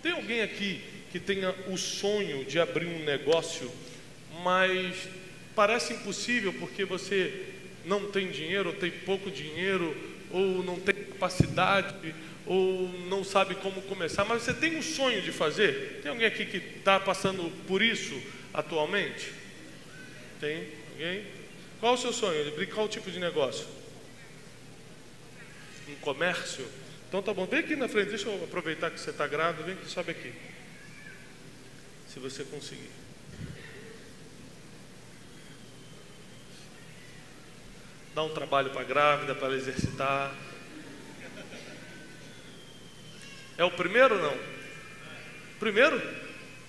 Tem alguém aqui que tenha o sonho de abrir um negócio, mas parece impossível porque você não tem dinheiro, ou tem pouco dinheiro, ou não tem capacidade, ou não sabe como começar, mas você tem um sonho de fazer? Tem alguém aqui que está passando por isso atualmente? Tem alguém? Qual o seu sonho? De abrir qual tipo de negócio? Um comércio? Então tá bom, vem aqui na frente, deixa eu aproveitar que você está grávido, vem aqui, sobe aqui. Se você conseguir. Dá um trabalho para a grávida, para ela exercitar. É o primeiro ou não? Primeiro?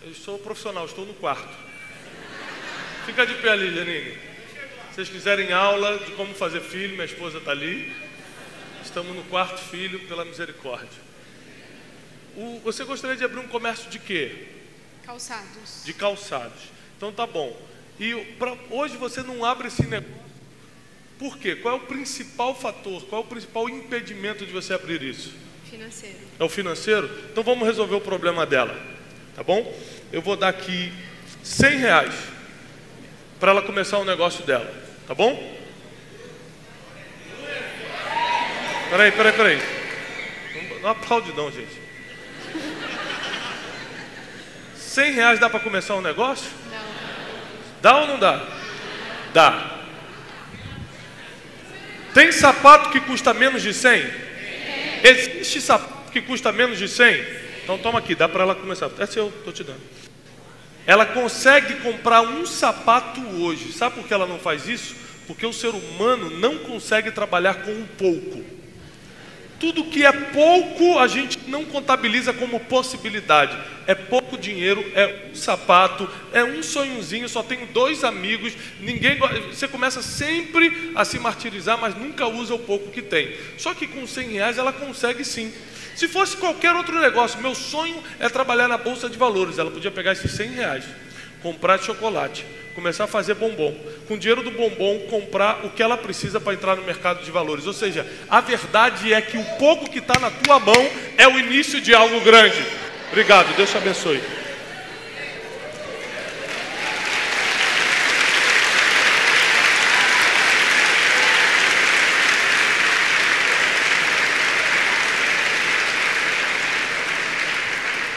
Eu sou profissional, estou no quarto. Fica de pé ali, Janine. Se vocês quiserem aula de como fazer filho, minha esposa está ali. Estamos no quarto filho, pela misericórdia. Você gostaria de abrir um comércio de quê? Calçados. De calçados. Então tá bom. E hoje você não abre esse negócio. Por quê? Qual é o principal fator? Qual é o principal impedimento de você abrir isso? Financeiro. É o financeiro? Então vamos resolver o problema dela. Tá bom? Eu vou dar aqui R$100 para ela começar o negócio dela. Tá bom? Peraí. Não aplaude não, gente. R$100 dá para começar um negócio? Não. Dá ou não dá? Dá. Tem sapato que custa menos de 100? Existe sapato que custa menos de 100? Então toma aqui, dá para ela começar. É seu, estou te dando. Ela consegue comprar um sapato hoje. Sabe por que ela não faz isso? Porque o ser humano não consegue trabalhar com um pouco. Tudo que é pouco a gente não contabiliza como possibilidade. É pouco dinheiro, é um sapato, é um sonhozinho, só tenho 2 amigos, você começa sempre a se martirizar, mas nunca usa o pouco que tem. Só que com R$100 ela consegue sim. Se fosse qualquer outro negócio, meu sonho é trabalhar na Bolsa de Valores, ela podia pegar esses R$100, comprar chocolate, começar a fazer bombom, com o dinheiro do bombom comprar o que ela precisa para entrar no mercado de valores. Ou seja, a verdade é que o pouco que está na tua mão é o início de algo grande. Obrigado, Deus te abençoe.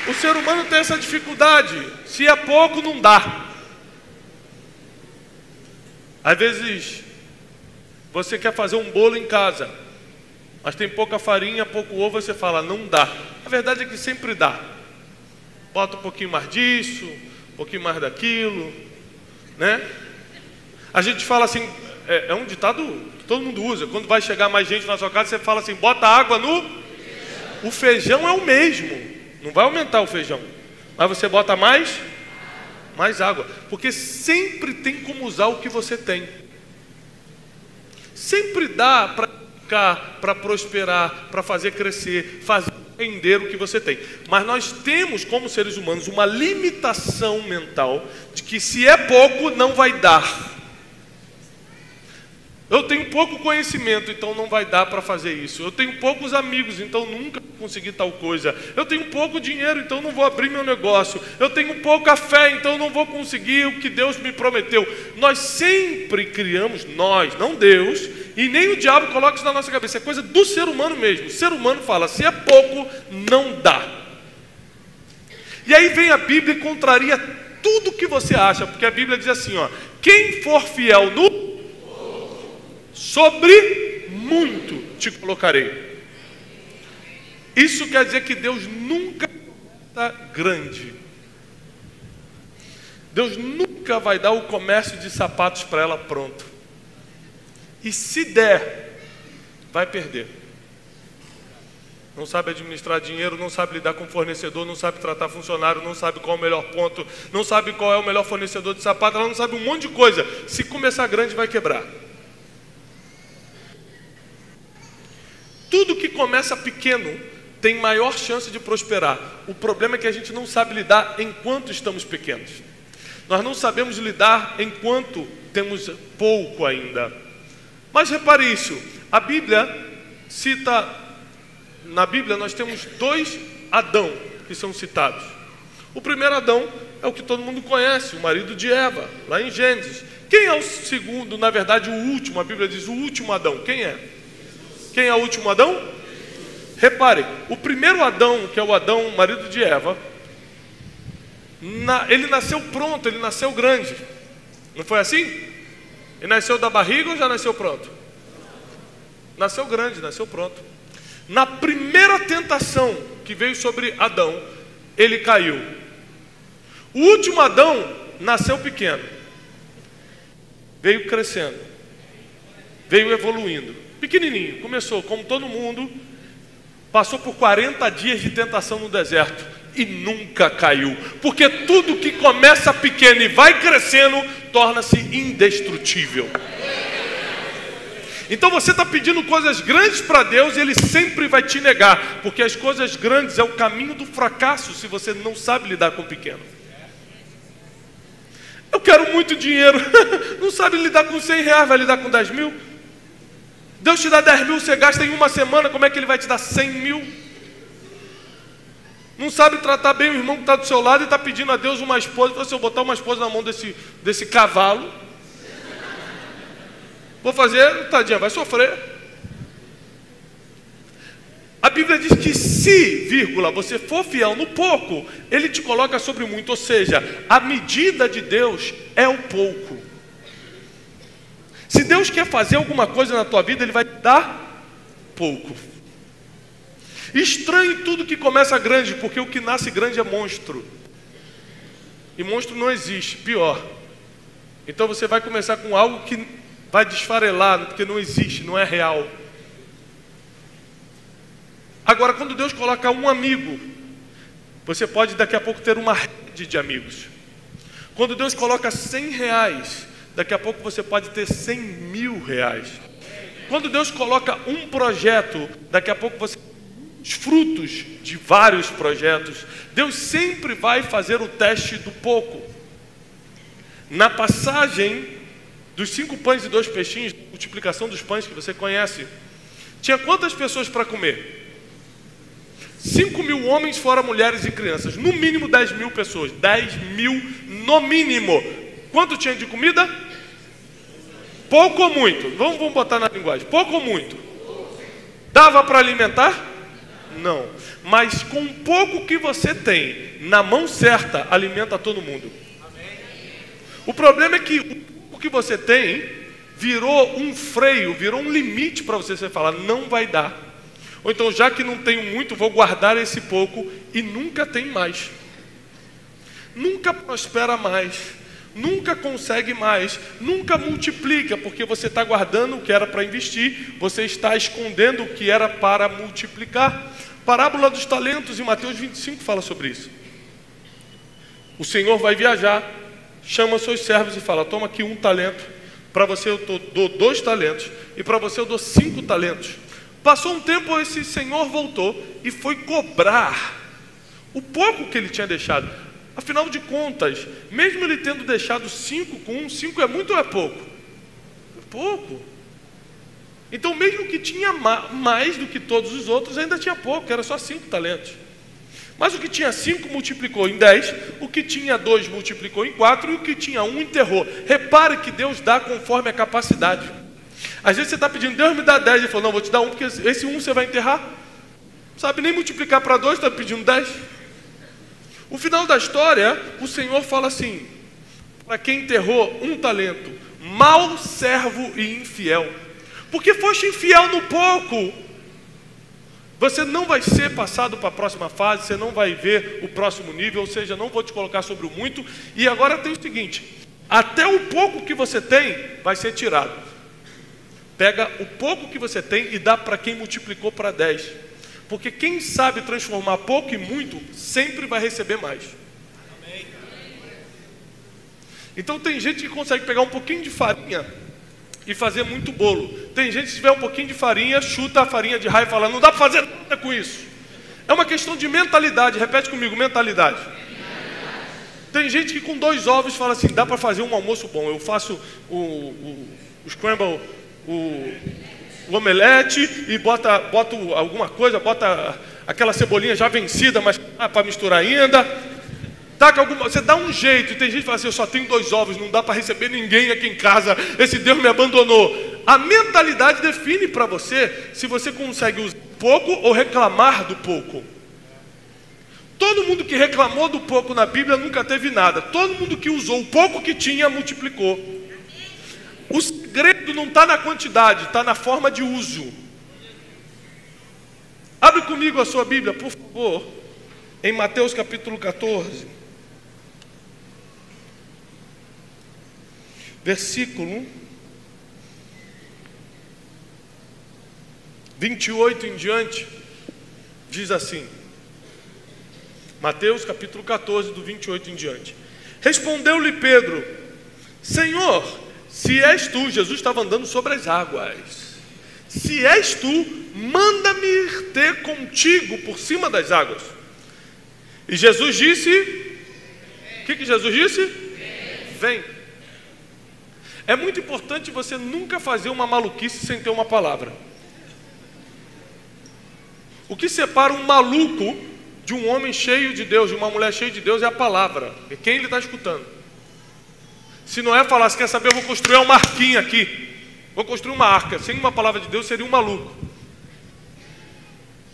O ser humano tem essa dificuldade. Se é pouco, não dá. Às vezes, você quer fazer um bolo em casa, mas tem pouca farinha, pouco ovo, você fala, não dá. A verdade é que sempre dá. Bota um pouquinho mais disso, um pouquinho mais daquilo, né? A gente fala assim, é um ditado que todo mundo usa. Quando vai chegar mais gente na sua casa, você fala assim, bota água no... O feijão é o mesmo. Não vai aumentar o feijão. Mas você bota mais água. Porque sempre tem como usar o que você tem. Sempre dá para ficar, para prosperar, para fazer crescer, fazer render o que você tem. Mas nós temos, como seres humanos, uma limitação mental de que se é pouco, não vai dar. Eu tenho pouco conhecimento, então não vai dar para fazer isso. Eu tenho poucos amigos, então nunca vou conseguir tal coisa. Eu tenho pouco dinheiro, então não vou abrir meu negócio. Eu tenho pouca fé, então não vou conseguir o que Deus me prometeu. Nós sempre criamos, nós, não Deus, e nem o diabo coloca isso na nossa cabeça. É coisa do ser humano mesmo. O ser humano fala, se é pouco, não dá. E aí vem a Bíblia e contraria tudo que você acha, porque a Bíblia diz assim, ó, quem for fiel no sobre muito te colocarei. Isso quer dizer que Deus nunca está grande. Deus nunca vai dar o comércio de sapatos para ela pronto. E se der, vai perder. Não sabe administrar dinheiro, não sabe lidar com fornecedor, não sabe tratar funcionário, não sabe qual é o melhor ponto, não sabe qual é o melhor fornecedor de sapato, ela não sabe um monte de coisa. Se começar grande, vai quebrar. Tudo que começa pequeno tem maior chance de prosperar. O problema é que a gente não sabe lidar enquanto estamos pequenos. Nós não sabemos lidar enquanto temos pouco ainda. Mas repare isso, a Bíblia cita, na Bíblia nós temos 2 Adão. que são citados. O primeiro Adão é o que todo mundo conhece, o marido de Eva, lá em Gênesis. Quem é o segundo, na verdade o último? A Bíblia diz o último Adão. Quem é? Quem é o último Adão? Repare, o primeiro Adão, que é o Adão, marido de Eva, ele nasceu pronto, ele nasceu grande. Não foi assim? Ele nasceu da barriga ou já nasceu pronto? Nasceu grande, nasceu pronto. Na primeira tentação que veio sobre Adão, ele caiu. O último Adão nasceu pequeno, veio crescendo, veio evoluindo, pequenininho, começou como todo mundo, passou por 40 dias de tentação no deserto e nunca caiu, porque tudo que começa pequeno e vai crescendo torna-se indestrutível. Então você está pedindo coisas grandes para Deus e Ele sempre vai te negar, porque as coisas grandes é o caminho do fracasso se você não sabe lidar com o pequeno. Eu quero muito dinheiro, não sabe lidar com 100 reais, vai lidar com 10 mil? Deus te dá 10 mil, você gasta em uma semana, como é que Ele vai te dar 100 mil? Não sabe tratar bem o irmão que está do seu lado e está pedindo a Deus uma esposa. Se eu botar uma esposa na mão desse cavalo, vou fazer, tadinha, vai sofrer. A Bíblia diz que se, vírgula, você for fiel no pouco, Ele te coloca sobre muito. Ou seja, a medida de Deus é o pouco. Se Deus quer fazer alguma coisa na tua vida, Ele vai te dar pouco. Estranhe tudo que começa grande, porque o que nasce grande é monstro. E monstro não existe, pior. Então você vai começar com algo que vai desfarelar, porque não existe, não é real. Agora, quando Deus coloca um amigo, você pode daqui a pouco ter uma rede de amigos. Quando Deus coloca 100 reais, daqui a pouco você pode ter 100 mil reais. Quando Deus coloca um projeto, daqui a pouco você tem os frutos de vários projetos. Deus sempre vai fazer o teste do pouco. Na passagem dos 5 pães e 2 peixinhos, multiplicação dos pães que você conhece, tinha quantas pessoas para comer? 5 mil homens fora mulheres e crianças, no mínimo 10 mil pessoas, 10 mil no mínimo. Quanto tinha de comida? Pouco ou muito? Vamos botar na linguagem, pouco ou muito? Dava para alimentar? Não, mas com o pouco que você tem, na mão certa, alimenta todo mundo. O problema é que o pouco que você tem virou um freio, virou um limite para você falar, não vai dar. Ou então, já que não tenho muito, vou guardar esse pouco e nunca tem mais. Nunca prospera mais, nunca consegue mais, nunca multiplica, porque você está guardando o que era para investir, você está escondendo o que era para multiplicar. Parábola dos talentos em Mateus 25 fala sobre isso. O Senhor vai viajar, chama seus servos e fala, toma aqui 1 talento, para você eu dou 2 talentos, e para você eu dou 5 talentos. Passou um tempo, esse senhor voltou e foi cobrar o pouco que ele tinha deixado. Afinal de contas, mesmo ele tendo deixado 5 com 1, 5 é muito ou é pouco? É pouco. Então mesmo que tinha mais do que todos os outros, ainda tinha pouco, era só 5 talentos. Mas o que tinha 5 multiplicou em 10, o que tinha 2 multiplicou em 4 e o que tinha 1 enterrou. Repare que Deus dá conforme a capacidade. Às vezes você está pedindo, Deus me dá 10, ele falou, não, vou te dar 1, porque esse 1 você vai enterrar. Não sabe nem multiplicar para 2, está pedindo 10. O final da história, o Senhor fala assim, para quem enterrou 1 talento, mau servo e infiel. Porque foste infiel no pouco, você não vai ser passado para a próxima fase, você não vai ver o próximo nível, ou seja, não vou te colocar sobre o muito. E agora tem o seguinte, até o pouco que você tem vai ser tirado. Pega o pouco que você tem e dá para quem multiplicou para 10. Porque quem sabe transformar pouco em muito, sempre vai receber mais. Então tem gente que consegue pegar um pouquinho de farinha e fazer muito bolo. Tem gente que tiver um pouquinho de farinha, chuta a farinha de raio e fala, não dá para fazer nada com isso. É uma questão de mentalidade, repete comigo, mentalidade. Tem gente que com 2 ovos fala assim, dá para fazer um almoço bom. Eu faço o scramble, o omelete e boto alguma coisa, bota aquela cebolinha já vencida, mas para misturar ainda. Taca alguma, você dá um jeito. E tem gente que fala assim, eu só tenho 2 ovos, não dá para receber ninguém aqui em casa, esse Deus me abandonou. A mentalidade define para você se você consegue usar pouco ou reclamar do pouco. Todo mundo que reclamou do pouco na Bíblia nunca teve nada. Todo mundo que usou o pouco que tinha, multiplicou. O segredo não está na quantidade, está na forma de uso. Abre comigo a sua Bíblia, por favor, em Mateus capítulo 14. Versículo 28 em diante, diz assim. Mateus capítulo 14, do 28 em diante. Respondeu-lhe Pedro, Senhor, se és tu, Jesus estava andando sobre as águas, se és tu, manda-me ir ter contigo por cima das águas. E Jesus disse, o que Jesus disse? Vem. É muito importante você nunca fazer uma maluquice sem ter uma palavra. O que separa um maluco de um homem cheio de Deus, de uma mulher cheia de Deus, é a palavra, é quem ele está escutando. Se não é falar, se quer saber, eu vou construir uma arquinha aqui, vou construir uma arca, sem uma palavra de Deus seria um maluco.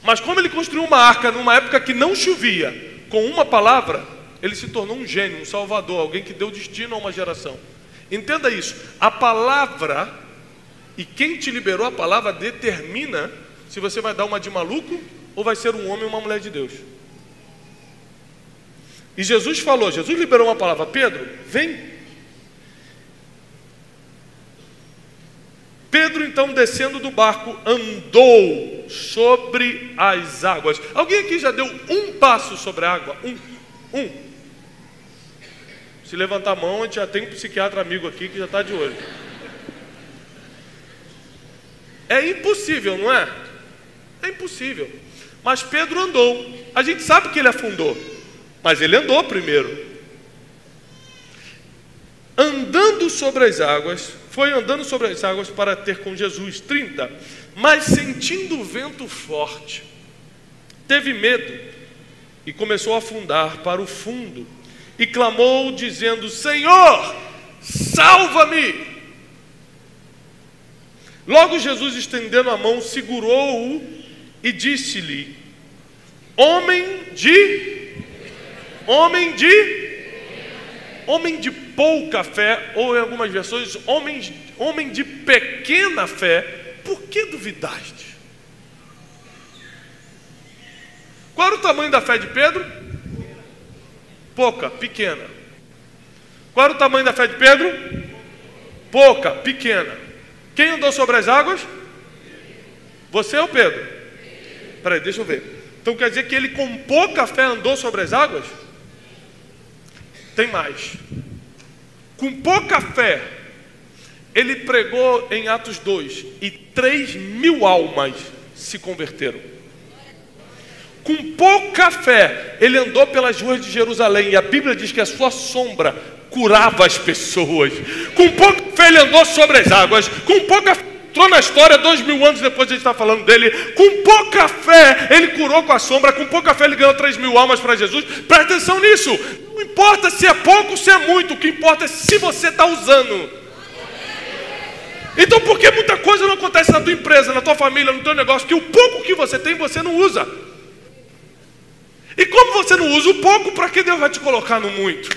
Mas como ele construiu uma arca numa época que não chovia, com uma palavra, ele se tornou um gênio, um salvador, alguém que deu destino a uma geração. Entenda isso, a palavra, e quem te liberou a palavra, determina se você vai dar uma de maluco, ou vai ser um homem ou uma mulher de Deus. E Jesus falou, Jesus liberou uma palavra, Pedro, vem. Pedro então descendo do barco, andou sobre as águas. Alguém aqui já deu um passo sobre a água? Um. Se levantar a mão, a gente já tem um psiquiatra amigo aqui que já está de olho. É impossível, não é? É impossível. Mas Pedro andou. A gente sabe que ele afundou, mas ele andou primeiro. Andando sobre as águas, foi andando sobre as águas para ter com Jesus 30, mas sentindo o vento forte, teve medo e começou a afundar para o fundo e clamou dizendo, Senhor, salva-me! Logo Jesus, estendendo a mão, segurou-o e disse-lhe, homem de pouca fé, ou em algumas versões, homem de pequena fé, por que duvidaste? Qual era o tamanho da fé de Pedro? Pouca, pequena. Qual era o tamanho da fé de Pedro? Pouca, pequena. Quem andou sobre as águas? Você ou Pedro? Peraí, deixa eu ver. Então quer dizer que ele com pouca fé andou sobre as águas? Tem mais. Com pouca fé, ele pregou em Atos 2 e 3.000 almas se converteram. Com pouca fé, ele andou pelas ruas de Jerusalém e a Bíblia diz que a sua sombra curava as pessoas. Com pouca fé, ele andou sobre as águas. Com pouca fé, entrou na história, 2000 anos depois a gente está falando dele. Com pouca fé, ele curou com a sombra. Com pouca fé, ele ganhou 3.000 almas para Jesus. Presta atenção nisso. Não importa se é pouco ou se é muito. O que importa é se você está usando. Então por que muita coisa não acontece na tua empresa, na tua família, no teu negócio? Que o pouco que você tem, você não usa. E como você não usa o pouco, para que Deus vai te colocar no muito?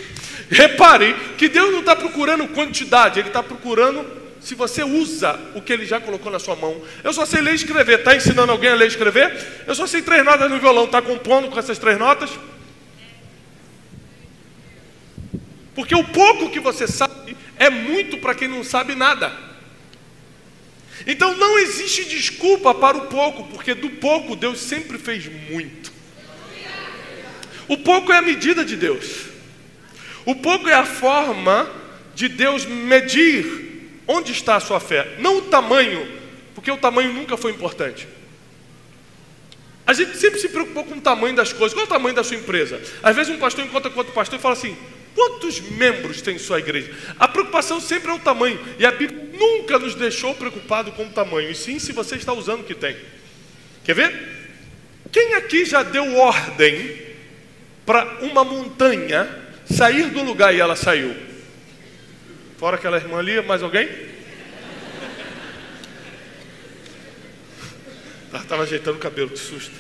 Repare que Deus não está procurando quantidade, Ele está procurando se você usa o que Ele já colocou na sua mão. Eu só sei ler e escrever. Está ensinando alguém a ler e escrever? Eu só sei 3 notas no violão. Está compondo com essas 3 notas? Porque o pouco que você sabe é muito para quem não sabe nada. Então não existe desculpa para o pouco, porque do pouco Deus sempre fez muito. O pouco é a medida de Deus. O pouco é a forma de Deus medir onde está a sua fé. Não o tamanho, porque o tamanho nunca foi importante. A gente sempre se preocupou com o tamanho das coisas. Qual é o tamanho da sua empresa? Às vezes um pastor encontra com outro pastor e fala assim, quantos membros tem sua igreja? A preocupação sempre é o tamanho. E a Bíblia nunca nos deixou preocupado com o tamanho. E sim, se você está usando o que tem. Quer ver? Quem aqui já deu ordem para uma montanha sair do lugar e ela saiu? Fora aquela irmã ali, mais alguém? Estava ajeitando o cabelo, de susto.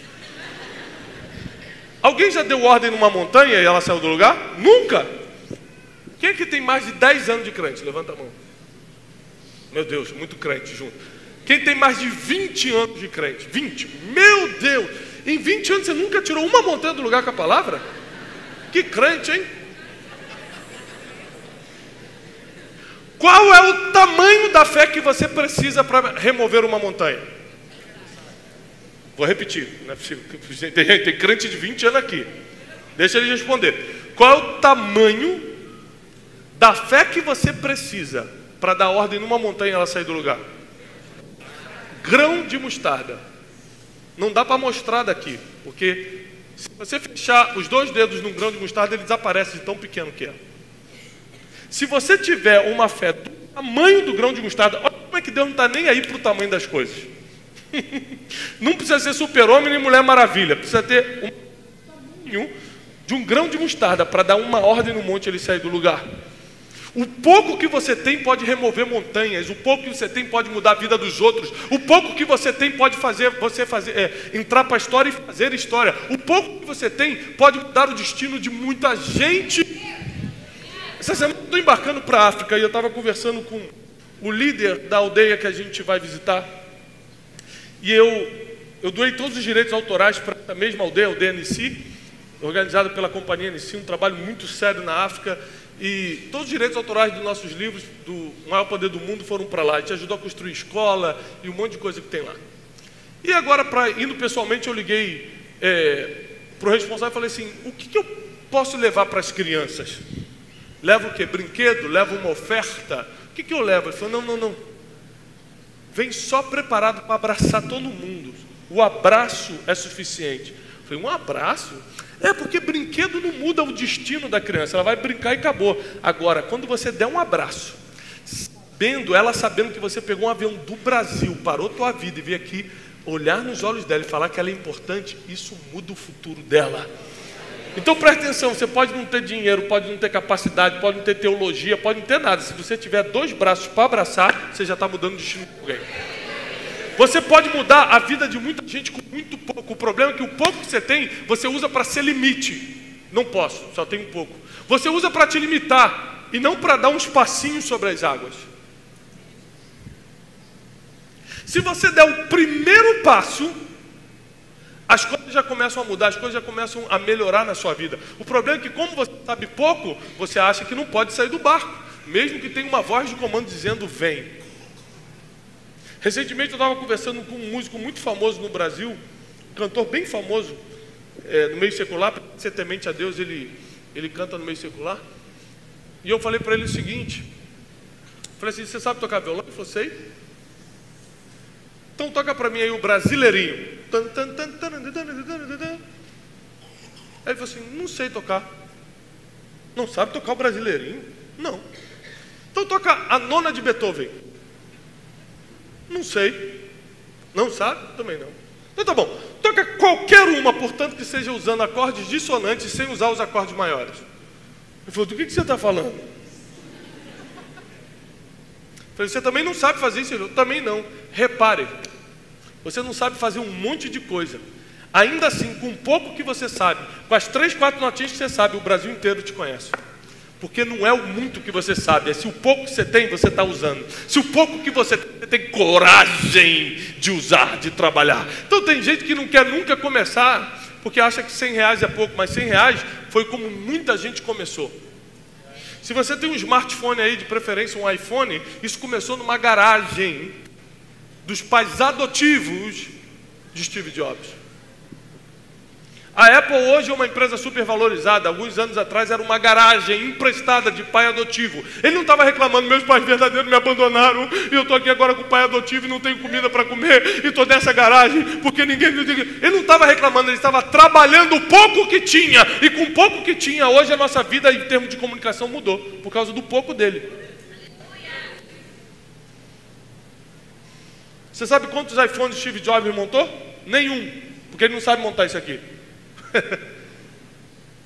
Alguém já deu ordem numa montanha e ela saiu do lugar? Nunca! Quem aqui tem mais de 10 anos de crente? Levanta a mão. Meu Deus, muito crente junto. Quem tem mais de 20 anos de crente? 20? Meu Deus! Em 20 anos você nunca tirou uma montanha do lugar com a palavra? Que crente, hein? Qual é o tamanho da fé que você precisa para remover uma montanha? Vou repetir, não é possível. Tem crente de 20 anos aqui. Deixa ele responder. Qual é o tamanho da fé que você precisa para dar ordem numa montanha e ela sair do lugar? Grão de mostarda. Não dá para mostrar daqui, porque se você fechar os 2 dedos num grão de mostarda, ele desaparece de tão pequeno que é. Se você tiver uma fé do tamanho do grão de mostarda, olha como é que Deus não está nem aí para o tamanho das coisas. Não precisa ser super-homem nem mulher maravilha, precisa ter um tamanho de um grão de mostarda para dar uma ordem no monte e ele sair do lugar. O pouco que você tem pode remover montanhas, o pouco que você tem pode mudar a vida dos outros, o pouco que você tem pode fazer você entrar para a história e fazer história, o pouco que você tem pode mudar o destino de muita gente. Essa semana eu estou embarcando para a África e eu estava conversando com o líder da aldeia que a gente vai visitar. E eu doei todos os direitos autorais para a mesma aldeia, a aldeia Nissi, organizada pela companhia Nissi, um trabalho muito sério na África. E todos os direitos autorais dos nossos livros, do Maior Poder do Mundo, foram para lá. A gente ajudou a construir escola e um monte de coisa que tem lá. E agora, indo pessoalmente, eu liguei para o responsável e falei assim, o que eu posso levar para as crianças? Levo o quê? Brinquedo? Levo uma oferta? O que eu levo? Ele falou, não. Vem só preparado para abraçar todo mundo. O abraço é suficiente. Eu falei, um abraço? É porque brinquedo não muda o destino da criança. Ela vai brincar e acabou. Agora, quando você der um abraço, sabendo que você pegou um avião do Brasil, parou tua vida e veio aqui, olhar nos olhos dela e falar que ela é importante, isso muda o futuro dela. Então preste atenção, você pode não ter dinheiro, pode não ter capacidade, pode não ter teologia, pode não ter nada. Se você tiver 2 braços para abraçar, você já está mudando o destino de alguém. Você pode mudar a vida de muita gente com muito pouco. O problema é que o pouco que você tem, você usa para ser limite. Não posso, só tenho pouco. Você usa para te limitar e não para dar uns passinhos sobre as águas. Se você der o primeiro passo, as coisas já começam a mudar, as coisas já começam a melhorar na sua vida. O problema é que, como você sabe pouco, você acha que não pode sair do barco, mesmo que tenha uma voz de comando dizendo vem. Recentemente eu estava conversando com um músico muito famoso no Brasil, um cantor bem famoso no meio secular, para ser temente a Deus, ele canta no meio secular. E eu falei para ele o seguinte, falei assim, você sabe tocar violão? Ele falou, sei. Então toca para mim aí o Brasileirinho. Aí ele falou assim, não sei tocar. Não sabe tocar o Brasileirinho? Não. Então toca a Nona de Beethoven. Não sei. Não sabe? Também não. Então tá bom. Toca qualquer uma, portanto, que seja usando acordes dissonantes sem usar os acordes maiores. Ele falou, do que você está falando? Eu falei, você também não sabe fazer isso? Ele falou, também não. Repare, você não sabe fazer um monte de coisa. Ainda assim, com o pouco que você sabe, com as 3, 4 notinhas que você sabe, o Brasil inteiro te conhece. Porque não é o muito que você sabe, é se o pouco que você tem, você está usando. Se o pouco que você tem coragem de usar, de trabalhar. Então tem gente que não quer nunca começar, porque acha que R$100 é pouco, mas R$100 foi como muita gente começou. Se você tem um smartphone aí, de preferência um iPhone, isso começou numa garagem dos pais adotivos de Steve Jobs. A Apple hoje é uma empresa super valorizada. Alguns anos atrás era uma garagem emprestada de pai adotivo. Ele não estava reclamando, meus pais verdadeiros me abandonaram e eu estou aqui agora com o pai adotivo e não tenho comida para comer e estou nessa garagem porque ninguém... Ele não estava reclamando, ele estava trabalhando o pouco que tinha. E com o pouco que tinha, hoje a nossa vida em termos de comunicação mudou por causa do pouco dele. Você sabe quantos iPhones Steve Jobs montou? Nenhum. Porque ele não sabe montar isso aqui.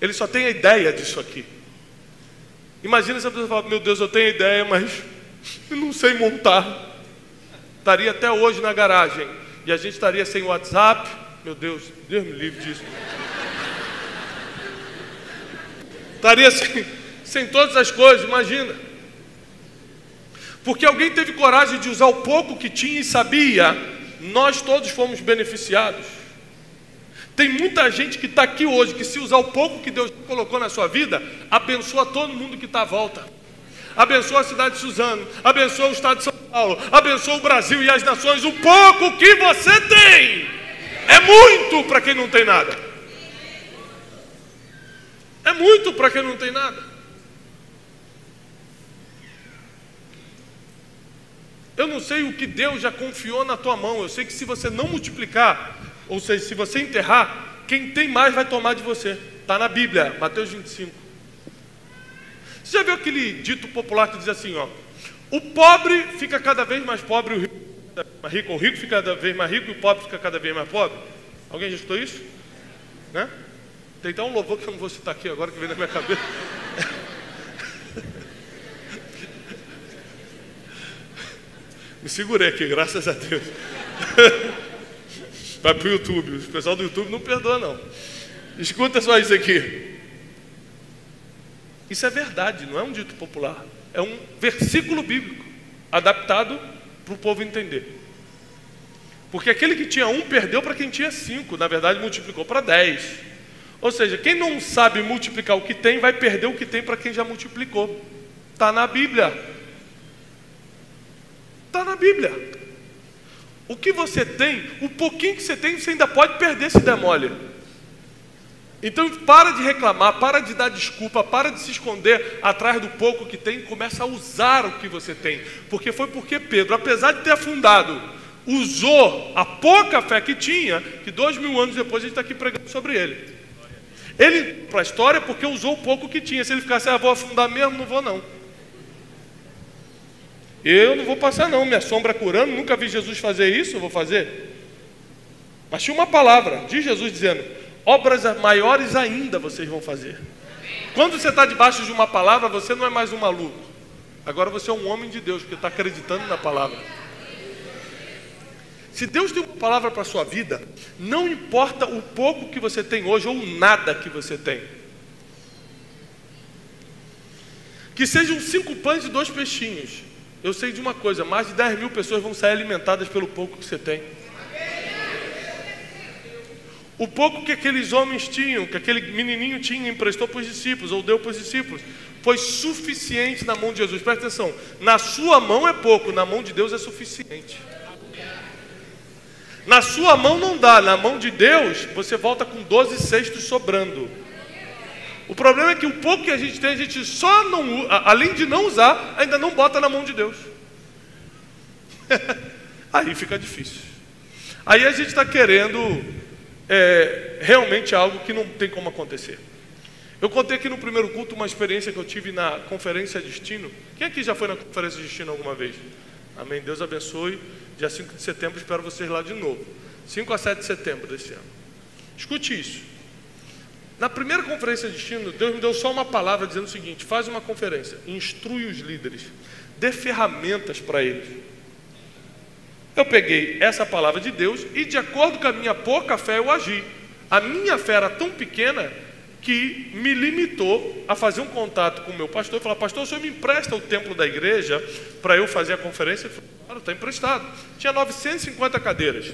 Ele só tem a ideia disso aqui. Imagina se a pessoa fala, meu Deus, eu tenho a ideia, mas eu não sei montar. Estaria até hoje na garagem. E a gente estaria sem WhatsApp. Meu Deus, Deus me livre disso. Estaria sem todas as coisas, imagina. Porque alguém teve coragem de usar o pouco que tinha e sabia, nós todos fomos beneficiados. Tem muita gente que está aqui hoje, que se usar o pouco que Deus colocou na sua vida, abençoa todo mundo que está à volta. Abençoa a cidade de Suzano, abençoa o estado de São Paulo, abençoa o Brasil e as nações. O pouco que você tem é muito para quem não tem nada. É muito para quem não tem nada. Eu não sei o que Deus já confiou na tua mão. Eu sei que se você não multiplicar, ou seja, se você enterrar, quem tem mais vai tomar de você. Está na Bíblia, Mateus 25. Você já viu aquele dito popular que diz assim, ó: o pobre fica cada vez mais pobre, o rico fica cada vez mais rico, o rico fica cada vez mais rico e o pobre fica cada vez mais pobre? Alguém já escutou isso? Né? Tem até um louvor que eu não vou citar aqui agora, que vem na minha cabeça. Me segurei aqui, graças a Deus. Vai para o YouTube. O pessoal do YouTube não perdoa, não. Escuta só isso aqui. Isso é verdade, não é um dito popular. É um versículo bíblico, adaptado para o povo entender. Porque aquele que tinha 1 perdeu para quem tinha 5. Na verdade, multiplicou para 10. Ou seja, quem não sabe multiplicar o que tem, vai perder o que tem para quem já multiplicou. Está na Bíblia. Está na Bíblia. O que você tem, o pouquinho que você tem, você ainda pode perder se der mole. Então para de reclamar, para de dar desculpa, para de se esconder atrás do pouco que tem, começa a usar o que você tem. Porque foi porque Pedro, apesar de ter afundado, usou a pouca fé que tinha, que 2000 anos depois a gente está aqui pregando sobre ele. Ele, para a história, porque usou o pouco que tinha. Se ele ficasse, vou afundar mesmo, não vou não. Eu não vou passar não, minha sombra curando, nunca vi Jesus fazer isso, eu vou fazer. Mas tinha uma palavra de Jesus dizendo, obras maiores ainda vocês vão fazer. Quando você está debaixo de uma palavra, você não é mais um maluco. Agora você é um homem de Deus, porque está acreditando na palavra. Se Deus tem uma palavra para a sua vida, não importa o pouco que você tem hoje ou nada que você tem. Que sejam 5 pães e 2 peixinhos. Eu sei de uma coisa, mais de 10 mil pessoas vão sair alimentadas pelo pouco que você tem. O pouco que aqueles homens tinham, que aquele menininho tinha, emprestou para os discípulos, ou deu para os discípulos, foi suficiente na mão de Jesus. Presta atenção, na sua mão é pouco, na mão de Deus é suficiente. Na sua mão não dá, na mão de Deus você volta com 12 cestos sobrando. O problema é que o pouco que a gente tem, a gente só não, além de não usar, ainda não bota na mão de Deus. Aí fica difícil. Aí a gente está querendo realmente algo que não tem como acontecer. Eu contei aqui no primeiro culto uma experiência que eu tive na Conferência Destino. Quem aqui já foi na Conferência Destino alguma vez? Amém, Deus abençoe. Dia 5 de setembro espero vocês lá de novo. 5 a 7 de setembro desse ano. Escute isso. Na primeira Conferência Destino, Deus me deu só uma palavra dizendo o seguinte: faz uma conferência, instrui os líderes, dê ferramentas para eles. Eu peguei essa palavra de Deus e, de acordo com a minha pouca fé, eu agi. A minha fé era tão pequena que me limitou a fazer um contato com o meu pastor e falar: pastor, o senhor me empresta o templo da igreja para eu fazer a conferência? Ele falou: claro, está emprestado. Tinha 950 cadeiras.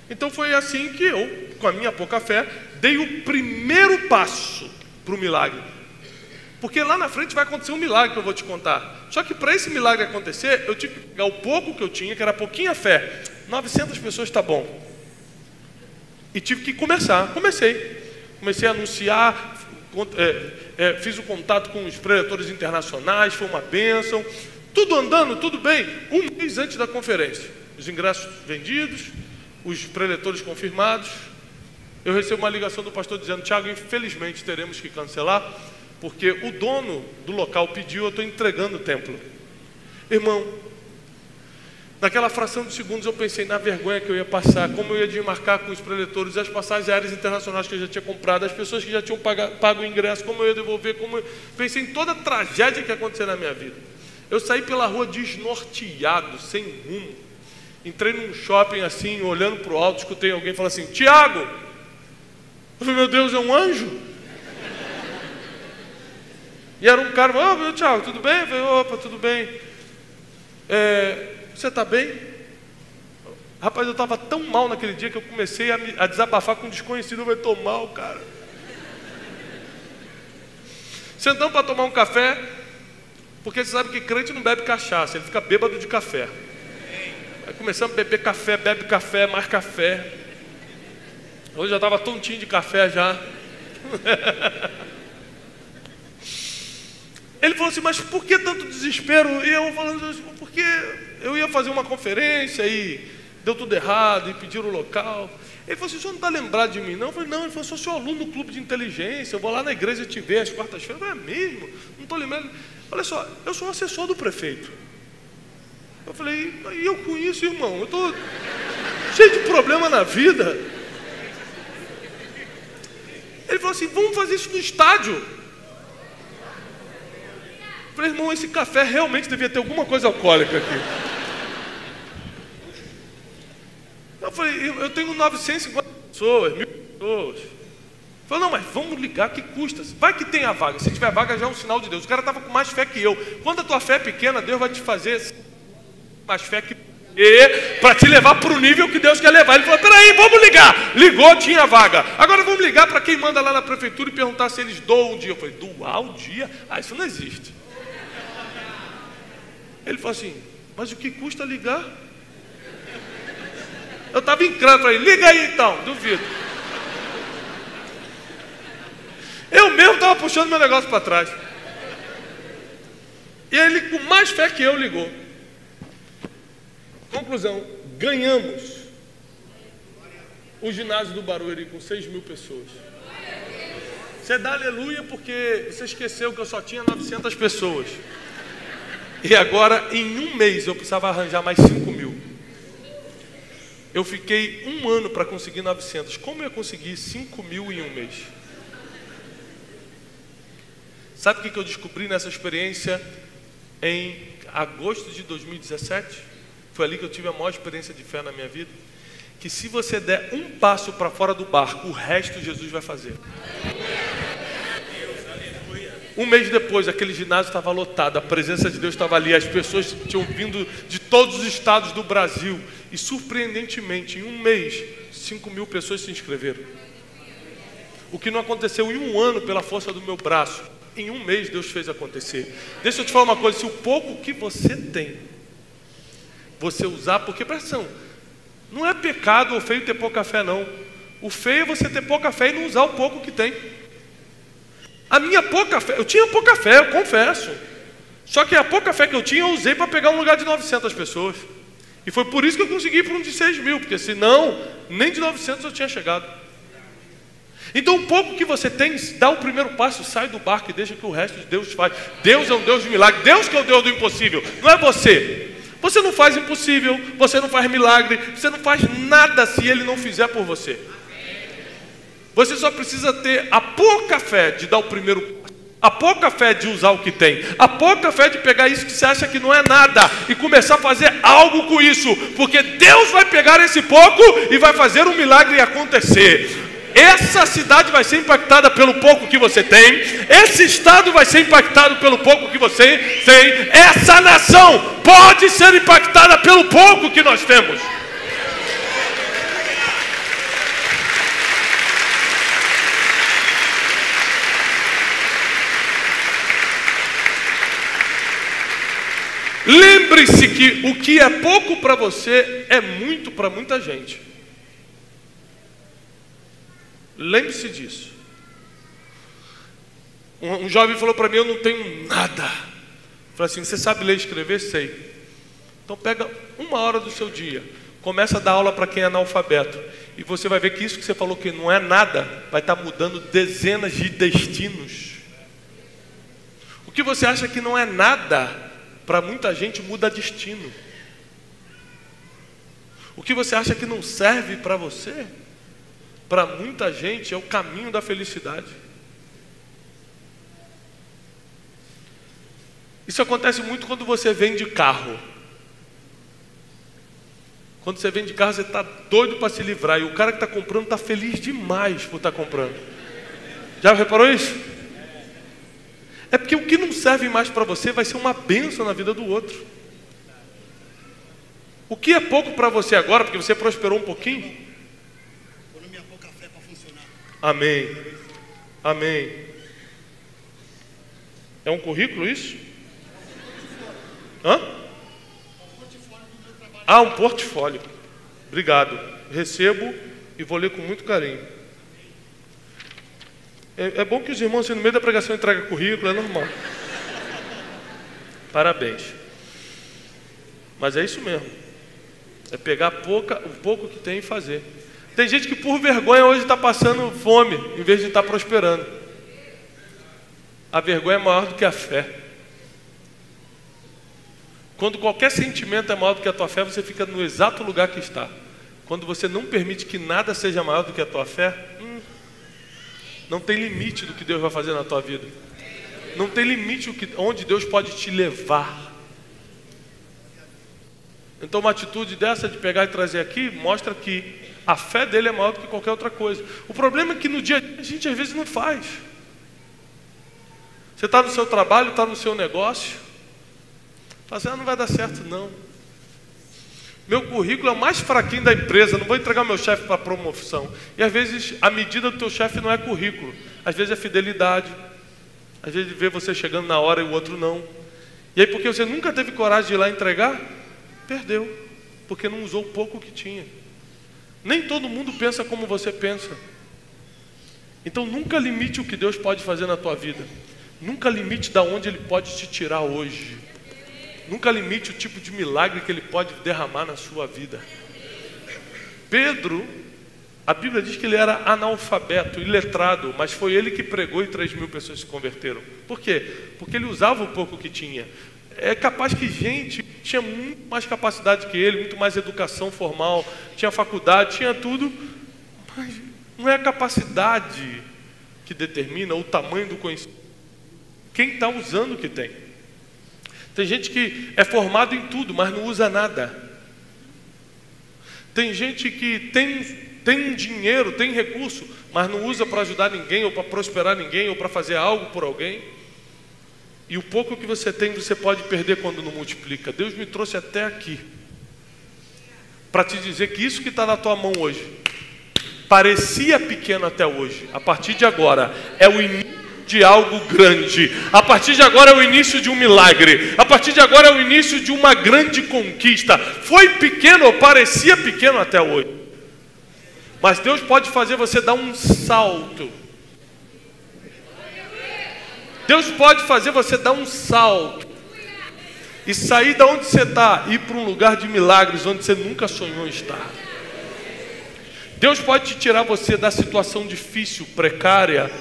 Então foi assim que eu, com a minha pouca fé, dei o primeiro passo para o milagre. Porque lá na frente vai acontecer um milagre que eu vou te contar. Só que para esse milagre acontecer, eu tive que pegar o pouco que eu tinha, que era pouquinha fé. 900 pessoas está bom. E tive que começar. Comecei a anunciar, fiz o contato com os preletores internacionais, foi uma bênção. Tudo andando, tudo bem. Um mês antes da conferência, os ingressos vendidos, os preletores confirmados, eu recebo uma ligação do pastor dizendo: Tiago, infelizmente teremos que cancelar, porque o dono do local pediu, eu estou entregando o templo. Irmão, Naquela fração de segundos eu pensei na vergonha que eu ia passar, como eu ia desmarcar com os preletores, as passagens aéreas internacionais que eu já tinha comprado, as pessoas que já tinham pago o ingresso, como eu ia devolver, pensei em toda a tragédia que ia acontecer na minha vida. Eu saí pela rua desnorteado, sem rumo. Entrei num shopping assim, olhando para o alto, escutei alguém falar assim: Tiago! Eu falei: meu Deus, é um anjo? E era um cara: ô, Tiago, tudo bem? Eu falei: opa, tudo bem. Você está bem? Rapaz, eu estava tão mal naquele dia que eu comecei a desabafar com um desconhecido. Eu falei: tô mal, cara. Sentamos para tomar um café, porque você sabe que crente não bebe cachaça, ele fica bêbado de café. Aí começamos a beber café, bebe café, mais café. Hoje já estava tontinho de café já. Ele falou assim: mas por que tanto desespero? E eu falando assim: porque eu ia fazer uma conferência e deu tudo errado, e pediram o local. Ele falou assim: o senhor não está lembrado de mim não? Eu falei: não. Ele falou: sou seu aluno do clube de inteligência, eu vou lá na igreja te ver às quartas-feiras. Eu falei: é mesmo? Não estou lembrando. Olha só, eu sou assessor do prefeito. Eu falei: e eu com isso, irmão? Eu estou cheio de problema na vida. Ele falou assim: vamos fazer isso no estádio. Eu falei: irmão, esse café realmente devia ter alguma coisa alcoólica aqui. Eu falei: eu tenho 950 pessoas, 1000 pessoas. Ele falou: não, mas vamos ligar, que custa? Vai que tem a vaga. Se tiver vaga já é um sinal de Deus. O cara estava com mais fé que eu. Quando a tua fé é pequena, Deus vai te fazer mais fé que para te levar para o nível que Deus quer levar. Ele falou: peraí, vamos ligar. Ligou, tinha vaga. Agora vamos ligar para quem manda lá na prefeitura e perguntar se eles doam um dia. Eu falei: doar um dia? Ah, isso não existe. Ele falou assim: mas o que custa ligar? Eu estava em crédito, falei: liga aí então, duvido. Eu mesmo estava puxando meu negócio para trás. E ele, com mais fé que eu, ligou. Conclusão: ganhamos o ginásio do Barueri com 6.000 pessoas. Você dá aleluia porque você esqueceu que eu só tinha 900 pessoas. E agora, em um mês, eu precisava arranjar mais 5.000. Eu fiquei um ano para conseguir 900. Como eu ia conseguir 5.000 em um mês? Sabe o que eu descobri nessa experiência em agosto de 2017? Foi ali que eu tive a maior experiência de fé na minha vida. Que se você der um passo para fora do barco, o resto Jesus vai fazer. Um mês depois, aquele ginásio estava lotado, a presença de Deus estava ali, as pessoas tinham vindo de todos os estados do Brasil. E surpreendentemente, em um mês, 5.000 pessoas se inscreveram. O que não aconteceu em um ano pela força do meu braço, em um mês Deus fez acontecer. Deixa eu te falar uma coisa: se o pouco que você tem, você usar, porque presta atenção, não é pecado ou feio ter pouca fé não. O feio é você ter pouca fé e não usar o pouco que tem. A minha pouca fé, eu tinha pouca fé, eu confesso. Só que a pouca fé que eu tinha, eu usei para pegar um lugar de 900 pessoas. E foi por isso que eu consegui ir para um de 6.000, porque senão, nem de 900 eu tinha chegado. Então o pouco que você tem, dá o primeiro passo, sai do barco e deixa que o resto de Deus faz. Deus é um Deus de milagre, Deus que é o Deus do impossível, não é você. Você não faz impossível, você não faz milagre, você não faz nada se Ele não fizer por você. Você só precisa ter a pouca fé de dar o primeiro passo, a pouca fé de usar o que tem, a pouca fé de pegar isso que você acha que não é nada e começar a fazer algo com isso, porque Deus vai pegar esse pouco e vai fazer um milagre acontecer. Essa cidade vai ser impactada pelo pouco que você tem, esse estado vai ser impactado pelo pouco que você tem, essa nação pode ser impactada pelo pouco que nós temos. Lembre-se que o que é pouco para você é muito para muita gente. Lembre-se disso. Um jovem falou para mim: eu não tenho nada. Eu falei assim: você sabe ler e escrever? Sei. Então pega 1 hora do seu dia, começa a dar aula para quem é analfabeto, e você vai ver que isso que você falou que não é nada, vai estar mudando dezenas de destinos. O que você acha que não é nada, para muita gente muda destino. O que você acha que não serve para você, para muita gente é o caminho da felicidade. Isso acontece muito quando você vende carro. Quando você vende carro, você está doido para se livrar. E o cara que está comprando está feliz demais por estar comprando. Já reparou isso? É porque o que não serve mais para você vai ser uma bênção na vida do outro. O que é pouco para você agora, porque você prosperou um pouquinho? Amém. Amém. É um currículo isso? Hã? Ah, um portfólio. Obrigado. Recebo e vou ler com muito carinho. É bom que os irmãos, assim, no meio da pregação, entregam currículo, é normal. Parabéns. Mas é isso mesmo. É pegar o pouco que tem e fazer. Tem gente que por vergonha hoje está passando fome, em vez de estar prosperando. A vergonha é maior do que a fé. Quando qualquer sentimento é maior do que a tua fé, você fica no exato lugar que está. Quando você não permite que nada seja maior do que a tua fé, não tem limite do que Deus vai fazer na tua vida. Não tem limite onde Deus pode te levar. Então uma atitude dessa de pegar e trazer aqui mostra que a fé dele é maior do que qualquer outra coisa. O problema é que no dia a dia a gente às vezes não faz. Você está no seu trabalho, está no seu negócio, fala assim, não vai dar certo não. Meu currículo é o mais fraquinho da empresa, não vou entregar meu chefe para promoção. E às vezes a medida do teu chefe não é currículo, às vezes é fidelidade, às vezes vê você chegando na hora e o outro não. E aí porque você nunca teve coragem de ir lá entregar, perdeu, porque não usou o pouco que tinha. Nem todo mundo pensa como você pensa. Então nunca limite o que Deus pode fazer na tua vida. Nunca limite de onde Ele pode te tirar hoje. Nunca limite o tipo de milagre que Ele pode derramar na sua vida. Pedro, a Bíblia diz que ele era analfabeto, iletrado, mas foi ele que pregou e 3.000 pessoas se converteram. Por quê? Porque ele usava o pouco que tinha. É capaz que gente tinha muito mais capacidade que ele, muito mais educação formal, tinha faculdade, tinha tudo, mas não é a capacidade que determina o tamanho do conhecimento. Quem está usando o que tem. Tem gente que é formado em tudo, mas não usa nada. Tem gente que tem dinheiro, tem recurso, mas não usa para ajudar ninguém, ou para prosperar ninguém, ou para fazer algo por alguém. E o pouco que você tem, você pode perder quando não multiplica. Deus me trouxe até aqui para te dizer que isso que está na tua mão hoje parecia pequeno até hoje. A partir de agora é o início de algo grande. A partir de agora é o início de um milagre. A partir de agora é o início de uma grande conquista. Foi pequeno ou parecia pequeno até hoje, mas Deus pode fazer você dar um salto. Deus pode fazer você dar um salto e sair da onde você está, ir para um lugar de milagres onde você nunca sonhou estar. Deus pode te tirar você da situação difícil, precária,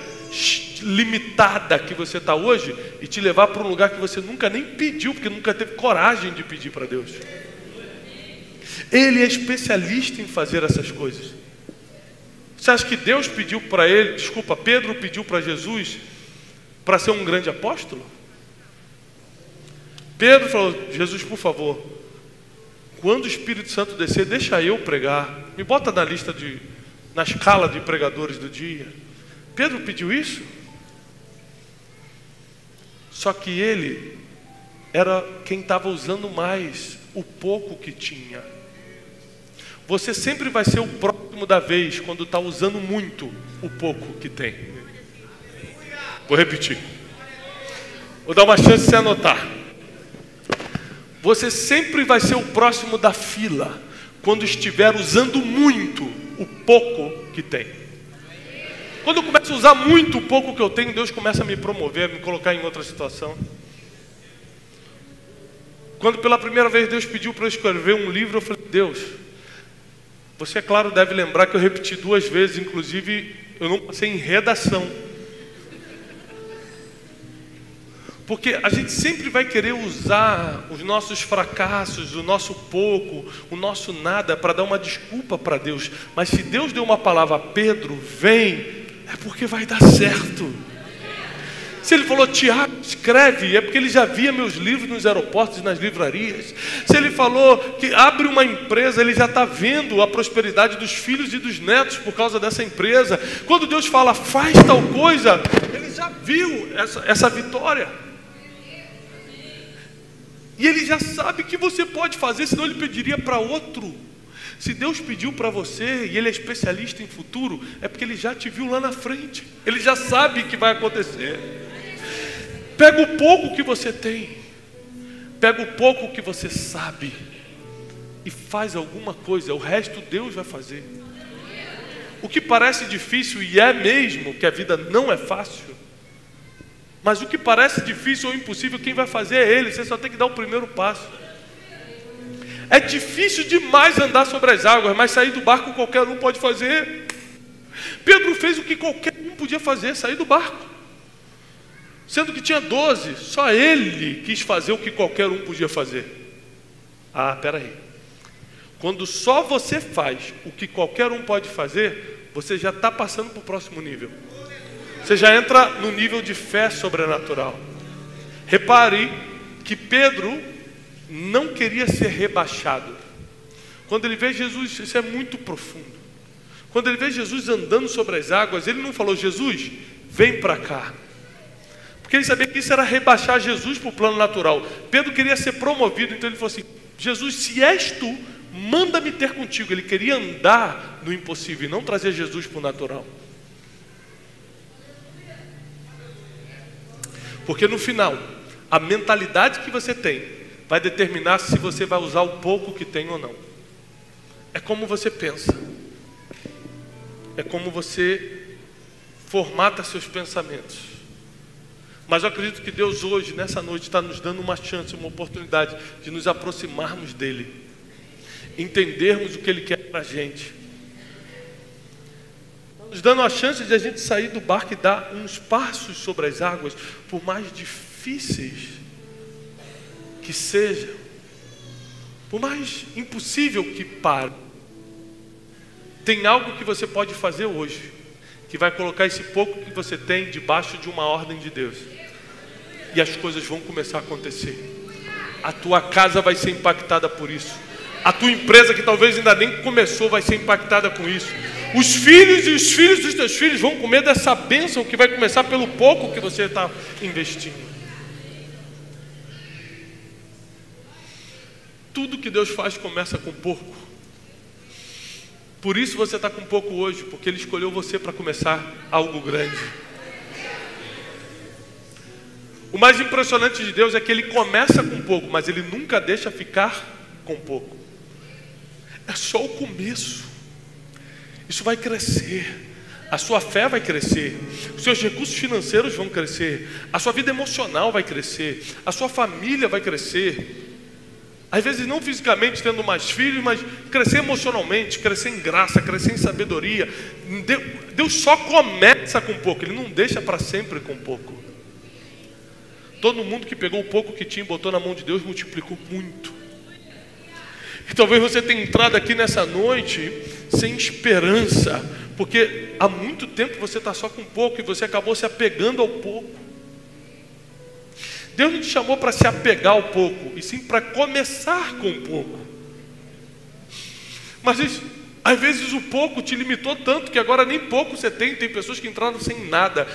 limitada que você está hoje e te levar para um lugar que você nunca nem pediu, porque nunca teve coragem de pedir para Deus. Ele é especialista em fazer essas coisas. Você acha que Deus pediu para ele, Pedro pediu para Jesus para ser um grande apóstolo? Pedro falou, Jesus, por favor, quando o Espírito Santo descer, deixa eu pregar, me bota na escala de pregadores do dia. Pedro pediu isso? Só que ele era quem estava usando mais o pouco que tinha. Você sempre vai ser o próximo da vez quando está usando muito o pouco que tem. Vou repetir. Vou dar uma chance de você anotar. Você sempre vai ser o próximo da fila quando estiver usando muito o pouco que tem. Quando eu começo a usar muito o pouco que eu tenho, Deus começa a me promover, a me colocar em outra situação. Quando pela primeira vez Deus pediu para eu escrever um livro, eu falei, Deus, você, é claro, deve lembrar que eu repeti 2 vezes, inclusive eu não passei em redação. Porque a gente sempre vai querer usar os nossos fracassos, o nosso pouco, o nosso nada para dar uma desculpa para Deus. Mas se Deus deu uma palavra a Pedro, vem, é porque vai dar certo. Se ele falou, Tiago, escreve, é porque ele já via meus livros nos aeroportos e nas livrarias. Se ele falou que abre uma empresa, ele já está vendo a prosperidade dos filhos e dos netos por causa dessa empresa. Quando Deus fala, faz tal coisa, ele já viu essa vitória. E ele já sabe que você pode fazer, senão ele pediria para outro. Se Deus pediu para você e Ele é especialista em futuro, é porque Ele já te viu lá na frente. Ele já sabe que vai acontecer. Pega o pouco que você tem, pega o pouco que você sabe e faz alguma coisa. O resto Deus vai fazer. O que parece difícil, e é mesmo que a vida não é fácil, mas o que parece difícil ou impossível, quem vai fazer é Ele. Você só tem que dar o primeiro passo. É difícil demais andar sobre as águas, mas sair do barco qualquer um pode fazer. Pedro fez o que qualquer um podia fazer, sair do barco. Sendo que tinha 12, só ele quis fazer o que qualquer um podia fazer. Ah, peraí. Quando só você faz o que qualquer um pode fazer, você já está passando para o próximo nível. Você já entra no nível de fé sobrenatural. Repare que Pedro não queria ser rebaixado. Quando ele vê Jesus, isso é muito profundo. Quando ele vê Jesus andando sobre as águas, ele não falou, Jesus, vem para cá. Porque ele sabia que isso era rebaixar Jesus para o plano natural. Pedro queria ser promovido, então ele falou assim, Jesus, se és tu, manda-me ter contigo. Ele queria andar no impossível e não trazer Jesus para o natural. Porque no final, a mentalidade que você tem vai determinar se você vai usar o pouco que tem ou não. É como você pensa. É como você formata seus pensamentos. Mas eu acredito que Deus hoje, nessa noite, está nos dando uma chance, uma oportunidade de nos aproximarmos dEle. Entendermos o que Ele quer para a gente. Nos dando a chance de a gente sair do barco e dar uns passos sobre as águas, por mais difíceis que seja, por mais impossível que pare. Tem algo que você pode fazer hoje, que vai colocar esse pouco que você tem debaixo de uma ordem de Deus. E as coisas vão começar a acontecer. A tua casa vai ser impactada por isso. A tua empresa, que talvez ainda nem começou, vai ser impactada com isso. Os filhos e os filhos dos teus filhos vão comer dessa bênção que vai começar pelo pouco que você está investindo. Tudo que Deus faz começa com pouco. Por isso você está com pouco hoje, porque Ele escolheu você para começar algo grande. O mais impressionante de Deus é que Ele começa com pouco, mas Ele nunca deixa ficar com pouco. É só o começo. Isso vai crescer. A sua fé vai crescer. Os seus recursos financeiros vão crescer. A sua vida emocional vai crescer. A sua família vai crescer. Às vezes não fisicamente tendo mais filhos, mas crescer emocionalmente, crescer em graça, crescer em sabedoria. Deus só começa com pouco. Ele não deixa para sempre com pouco. Todo mundo que pegou o pouco que tinha e botou na mão de Deus multiplicou muito. E talvez você tenha entrado aqui nessa noite sem esperança, porque há muito tempo você está só com pouco e você acabou se apegando ao pouco. Deus não te chamou para se apegar ao pouco, e sim para começar com pouco. Mas às vezes o pouco te limitou tanto que agora nem pouco você tem. Tem pessoas que entraram sem nada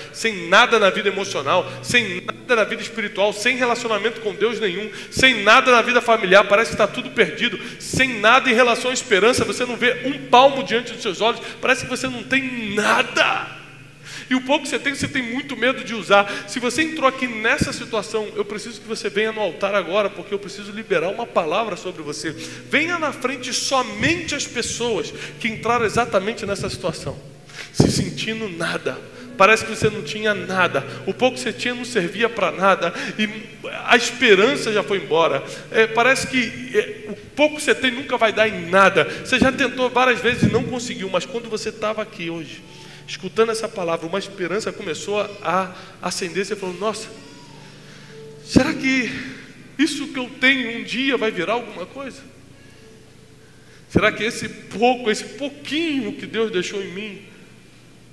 na vida emocional, sem nada na vida espiritual, sem relacionamento com Deus nenhum, sem nada na vida familiar, parece que está tudo perdido, sem nada em relação à esperança, você não vê um palmo diante dos seus olhos, parece que você não tem nada. E o pouco que você tem muito medo de usar. Se você entrou aqui nessa situação, eu preciso que você venha no altar agora, porque eu preciso liberar uma palavra sobre você. Venha na frente somente as pessoas que entraram exatamente nessa situação, se sentindo nada. Parece que você não tinha nada. O pouco que você tinha não servia para nada. E a esperança já foi embora. Parece que o pouco que você tem nunca vai dar em nada. Você já tentou várias vezes e não conseguiu. Mas quando você estava aqui hoje, escutando essa palavra, uma esperança começou a acender. Você falou, nossa, será que isso que eu tenho um dia vai virar alguma coisa? Será que esse pouquinho que Deus deixou em mim,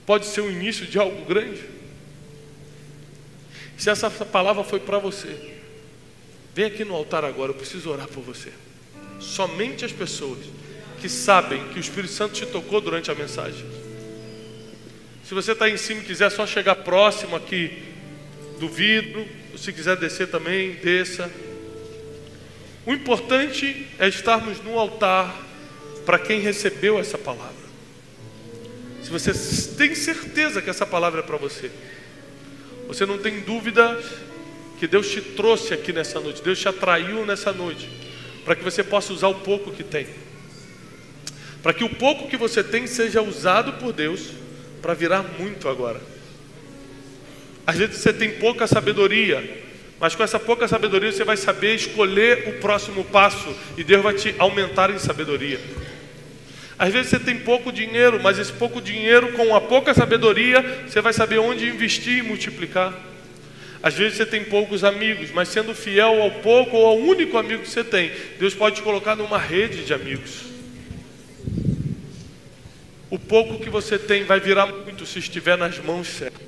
pode ser o início de algo grande? Se essa palavra foi para você, vem aqui no altar agora, eu preciso orar por você. Somente as pessoas que sabem que o Espírito Santo te tocou durante a mensagem. Se você está em cima e quiser só chegar próximo aqui do vidro, se quiser descer também, desça. O importante é estarmos no altar para quem recebeu essa palavra. Se você tem certeza que essa palavra é para você, você não tem dúvida que Deus te trouxe aqui nessa noite, Deus te atraiu nessa noite, para que você possa usar o pouco que tem, para que o pouco que você tem seja usado por Deus para virar muito agora. Às vezes você tem pouca sabedoria, mas com essa pouca sabedoria você vai saber escolher o próximo passo e Deus vai te aumentar em sabedoria. Às vezes você tem pouco dinheiro, mas esse pouco dinheiro, com a pouca sabedoria, você vai saber onde investir e multiplicar. Às vezes você tem poucos amigos, mas sendo fiel ao pouco ou ao único amigo que você tem, Deus pode te colocar numa rede de amigos. O pouco que você tem vai virar muito se estiver nas mãos certas.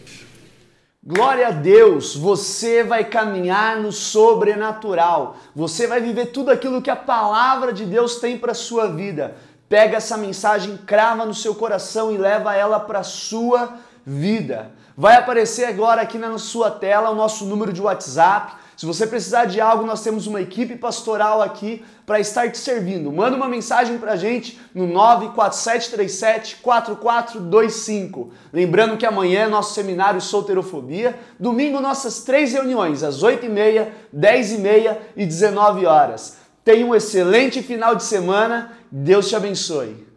Glória a Deus, você vai caminhar no sobrenatural. Você vai viver tudo aquilo que a palavra de Deus tem para a sua vida. Pega essa mensagem, crava no seu coração e leva ela para a sua vida. Vai aparecer agora aqui na sua tela o nosso número de WhatsApp. Se você precisar de algo, nós temos uma equipe pastoral aqui para estar te servindo. Manda uma mensagem para a gente no 94737-4425. Lembrando que amanhã é nosso seminário Solteirofobia. Domingo, nossas 3 reuniões, às 8h30, 10h30 e 19h. Tenha um excelente final de semana. Deus te abençoe.